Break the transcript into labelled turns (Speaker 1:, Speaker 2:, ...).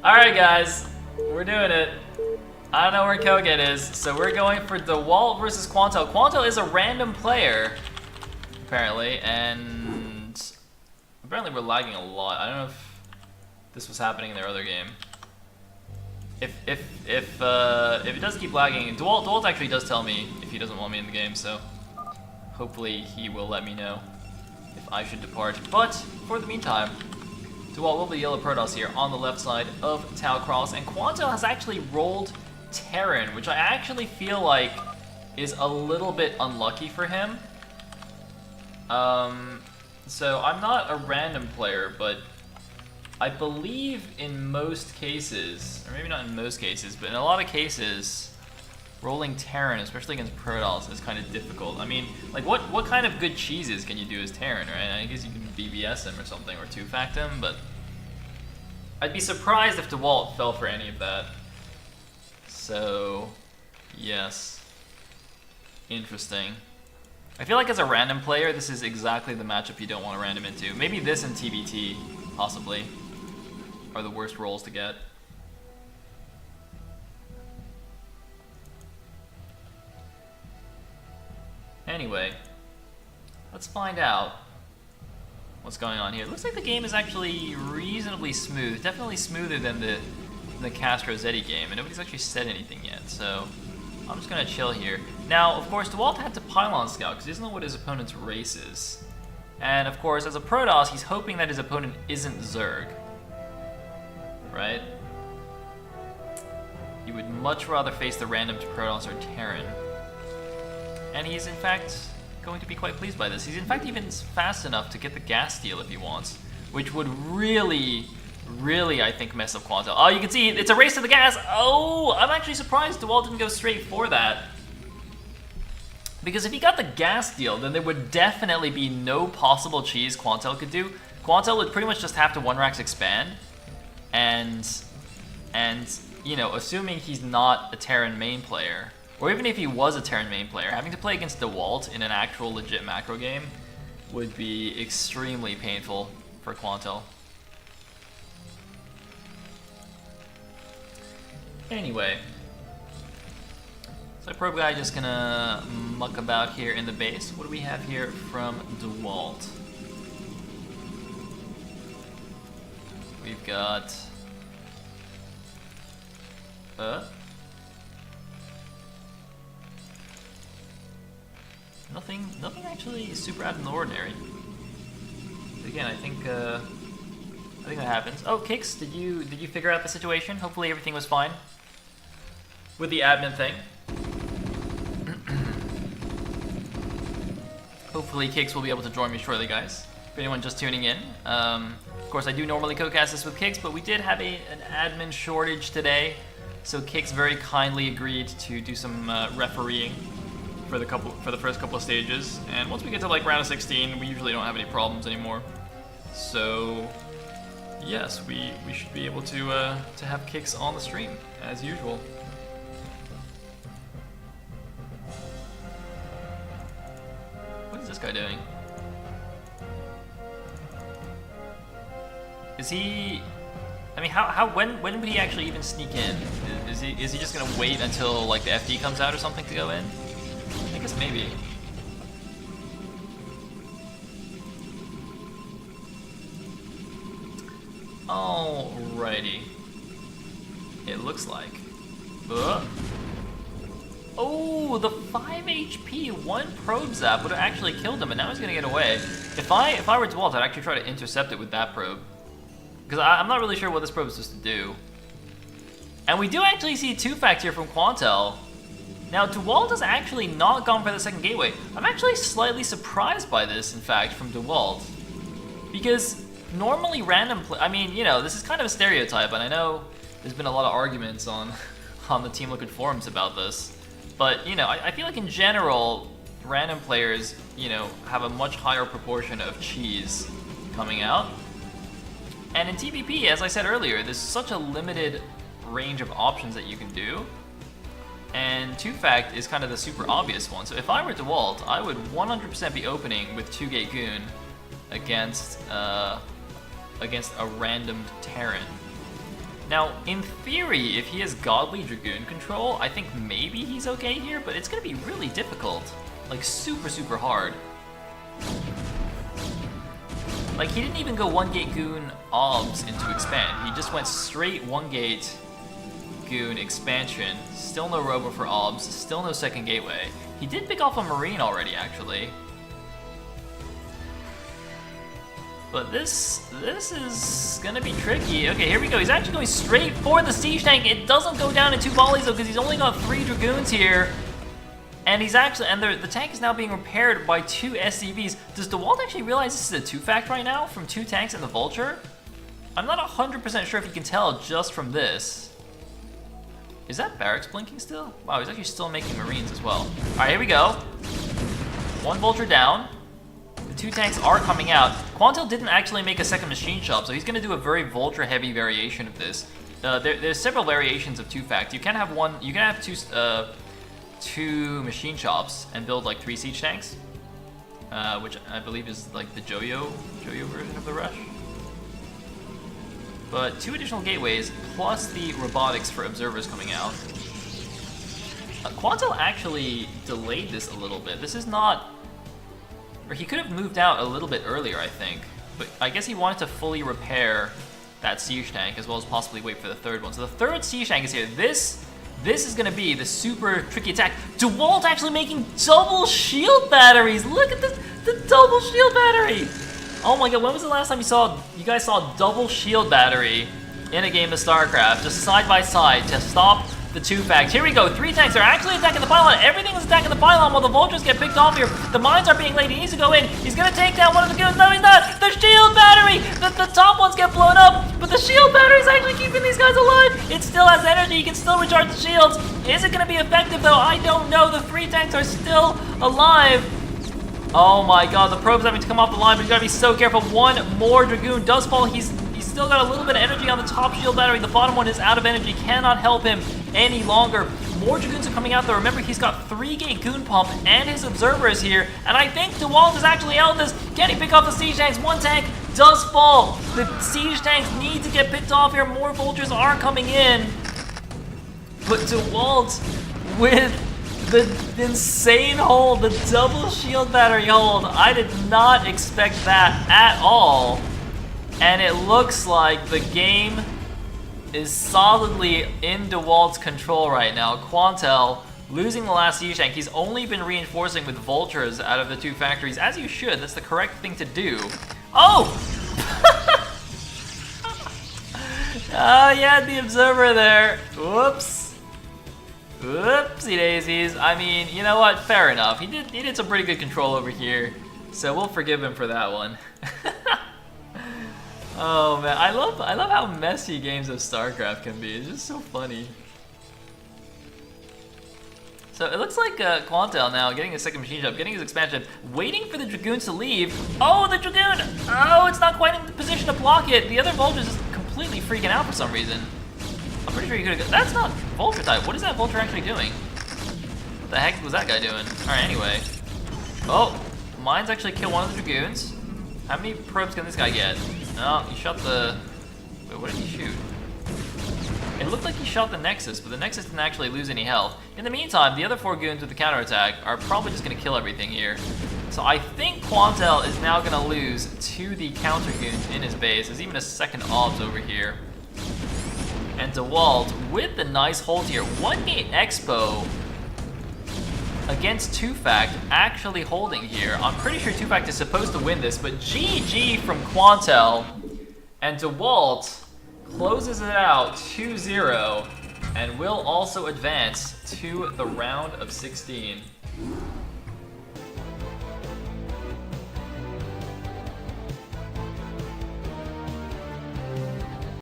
Speaker 1: Alright guys, we're doing it. I don't know where Kogan is, so we're going for Dewalt versus Quantel. Quantel is a random player, apparently, and apparently we're lagging a lot. I don't know if this was happening in their other game. If it does keep lagging, Dewalt actually does tell me if he doesn't want me in the game, so hopefully he will let me know if I should depart. But for the meantime, Dewalt will be Yellow Protoss here on the left side of Tau Cross, and Quantel has actually rolled Terran, which I actually feel like is a little bit unlucky for him. So I'm not a random player, but I believe in most cases, or maybe not in most cases, but in a lot of cases, rolling Terran, especially against Protoss, is kind of difficult. I mean, like, what kind of good cheeses can you do as Terran, right? I guess you can BBS him or something, or 2-fact him, but I'd be surprised if Dewalt fell for any of that. So, yes. Interesting. I feel like as a random player, this is exactly the matchup you don't want to random into. Maybe this and TvT, possibly, are the worst rolls to get. Anyway, let's find out what's going on here. It looks like the game is actually reasonably smooth. Definitely smoother than the Castro Zeddy game, and nobody's actually said anything yet, so I'm just gonna chill here. Now, of course, Dewalt had to pylon scout because he doesn't know what his opponent's race is. And of course, as a Protoss, he's hoping that his opponent isn't Zerg. Right? He would much rather face the random to Protoss or Terran. And he's in fact going to be quite pleased by this. He's in fact even fast enough to get the gas steal if he wants, which would really, I think, mess up Quantel. Oh, you can see it's a race to the gas. Oh, I'm actually surprised Dewalt didn't go straight for that. Because if he got the gas deal, then there would definitely be no possible cheese Quantel could do. Quantel would pretty much just have to 1-Rax expand, and you know, assuming he's not a Terran main player, or even if he was a Terran main player, having to play against Dewalt in an actual legit macro game would be extremely painful for Quantel. Anyway, so probe guy just gonna muck about here in the base. What do we have here from Dewalt? We've got nothing actually super out of the ordinary. But again, I think that happens. Oh, Kix, did you figure out the situation? Hopefully everything was fine with the admin thing. Hopefully Kix will be able to join me shortly, guys. For anyone just tuning in. Of course, I do normally co-cast this with Kix, but we did have an admin shortage today, so Kix very kindly agreed to do some refereeing for the first couple of stages. And once we get to like round of 16, we usually don't have any problems anymore. So yes, we should be able to have Kix on the stream as usual. What is this guy doing? Is he? I mean, when would he actually even sneak in? Is he just gonna wait until like the FD comes out or something to go in? I guess maybe. Alrighty. It looks like. Oh, the 5 HP, 1 probe zap would have actually killed him, and now he's gonna get away. If I were Dewalt, I'd actually try to intercept it with that probe, because I'm not really sure what this probe is supposed to do. And we do actually see 2-fact here from Quantel. Now, Dewalt has actually not gone for the second gateway. I'm actually slightly surprised by this, in fact, from Dewalt, because normally random I mean, you know, this is kind of a stereotype, and I know there's been a lot of arguments on the TeamLiquid forums about this. But, you know, I feel like in general, random players, you know, have a much higher proportion of cheese coming out. And in TPP, as I said earlier, there's such a limited range of options that you can do. And 2-fact is kind of the super obvious one. So if I were Dewalt, I would 100% be opening with 2-gate Goon against a random Terran. Now, in theory, if he has Godly Dragoon control, I think maybe he's okay here, but it's gonna be really difficult. Like, super, super hard. Like, he didn't even go 1-gate Goon Obs into Expand. He just went straight 1-gate Goon Expansion. Still no Robo for Obs, still no second Gateway. He did pick off a Marine already, actually. But this is gonna be tricky. Okay, here we go. He's actually going straight for the Siege Tank. It doesn't go down in 2 volleys, though, because he's only got 3 Dragoons here. And he's actually, and the tank is now being repaired by 2 SCVs. Does Dewalt actually realize this is a 2-fact right now from 2 tanks and the Vulture? I'm not 100% sure if you can tell just from this. Is that Barracks blinking still? Wow, he's actually still making Marines as well. All right, here we go. 1 Vulture down. The 2 tanks are coming out. Quantel didn't actually make a second machine shop, so he's going to do a very Vulture-heavy variation of this. There's several variations of 2-fact. You can have one. You can have 2 machine shops and build like 3 siege tanks, which I believe is like the Joyo version of the Rush. But 2 additional gateways plus the robotics for observers coming out. Quantel actually delayed this a little bit. This is not, or he could have moved out a little bit earlier, I think. But I guess he wanted to fully repair that siege tank as well as possibly wait for the 3rd one. So the 3rd siege tank is here. This is going to be the super tricky attack. Dewalt actually making double shield batteries. Look at this, the double shield battery. Oh my god, when was the last time you guys saw a double shield battery in a game of StarCraft? Just side by side to stop the 2-facts. Here we go, 3 tanks are actually attacking the pylon. Everything is attacking the pylon while the Vultures get picked off here. The mines are being laid, he needs to go in. He's gonna take down one of the goons. No, he's not. The shield battery! The top ones get blown up, but the shield battery is actually keeping these guys alive. It still has energy, he can still recharge the shields. Is it gonna be effective though? I don't know. The 3 tanks are still alive. Oh my god, the probe's having to come off the line, but you gotta be so careful. 1 more Dragoon does fall. He's still got a little bit of energy on the top shield battery. The bottom one is out of energy, cannot help him any longer. More Dragoons are coming out though. Remember, he's got 3-gate Goon Pump and his observers here. And I think Dewalt is actually out this. Can he pick off the siege tanks? 1 tank does fall. The siege tanks need to get picked off here. More Vultures are coming in. But Dewalt with the insane hold, the double shield battery hold. I did not expect that at all. And it looks like the game is solidly in Dewalt's control right now. Quantel losing the last siege tank. He's only been reinforcing with Vultures out of the 2 factories, as you should. That's the correct thing to do. Oh! Yeah, the observer there. Whoops. Whoopsie daisies. I mean, you know what? Fair enough. He did some pretty good control over here, so we'll forgive him for that one. Oh man, I love how messy games of StarCraft can be. It's just so funny. So it looks like Quantel now getting his second machine shop, getting his expansion, waiting for the Dragoons to leave. Oh, the Dragoon! Oh, it's not quite in the position to block it. The other Vulture's just completely freaking out for some reason. I'm pretty sure he could have. That's not Vulture type. What is that Vulture actually doing? What the heck was that guy doing? All right, anyway. Oh, mines actually kill one of the Dragoons. How many probes can this guy get? No, he shot the... Wait, what did he shoot? It looked like he shot the Nexus, but the Nexus didn't actually lose any health. In the meantime, the other 4 goons with the counterattack are probably just going to kill everything here. So I think Quantel is now going to lose to the counter goons in his base. There's even a second obs over here. And Dewalt, with the nice hold here, 1-gate Expo against 2-fact actually holding here. I'm pretty sure 2-fact is supposed to win this, but GG from Quantel, and Dewalt closes it out 2-0 and will also advance to the round of 16.